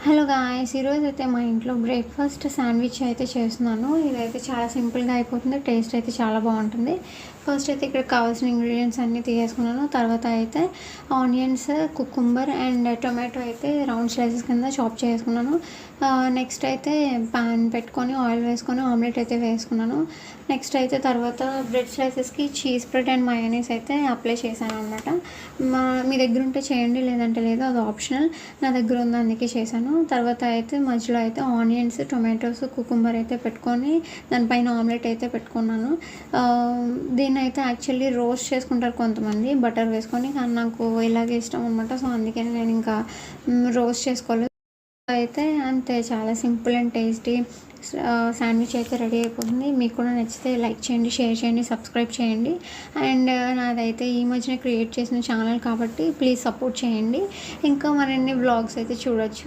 Hello guys, ఈరోజైతే మా ఇంట్లో బ్రేక్ఫాస్ట్ శాండ్విచ్ అయితే చేస్తున్నాను. ఇదైతే చాలా సింపుల్గా అయిపోతుంది. టేస్ట్ అయితే చాలా బాగుంటుంది. ఫస్ట్ అయితే ఇక్కడ కావాల్సిన ఇంగ్రీడియంట్స్ అన్నీ తీసేసుకున్నాను. తర్వాత అయితే ఆనియన్స్, కుకుంబర్ అండ్ టొమాటో అయితే రౌండ్ స్లైసెస్ కింద చాప్ చేసుకున్నాను. నెక్స్ట్ అయితే పాన్ పెట్టుకొని ఆయిల్ వేసుకొని ఆమ్లెట్ అయితే వేసుకున్నాను. నెక్స్ట్ అయితే తర్వాత బ్రెడ్ స్లైసెస్కి చీజ్ స్ప్రెడ్ అండ్ మయోనీస్ అయితే అప్లై చేశాను అనమాట. మీ దగ్గర ఉంటే చేయండి, లేదంటే లేదు, అది ఆప్షనల్. నా దగ్గర ఉంది, అందుకే చేశాను. తర్వాత అయితే మధ్యలో అయితే ఆనియన్స్, టొమాటోస్, కుకుంబర్ అయితే పెట్టుకొని దానిపైన ఆమ్లెట్ అయితే పెట్టుకున్నాను. దీన్ని అయితే యాక్చువల్లీ రోస్ట్ చేసుకుంటారు కొంతమంది బటర్ వేసుకొని, కానీ నాకు ఇలాగే ఇష్టం అనమాట. సో అందుకని నేను ఇంకా రోస్ట్ చేసుకోలేదు. అయితే అంతే, చాలా సింపుల్ అండ్ టేస్టీ శాండ్విచ్ అయితే రెడీ అయిపోతుంది. మీకు కూడా నచ్చితే లైక్ చేయండి, షేర్ చేయండి, సబ్స్క్రైబ్ చేయండి. అండ్ నాదైతే ఈ మధ్యన క్రియేట్ చేసిన ఛానల్ కాబట్టి ప్లీజ్ సపోర్ట్ చేయండి. ఇంకా మరిన్ని వ్లాగ్స్ అయితే చూడొచ్చు.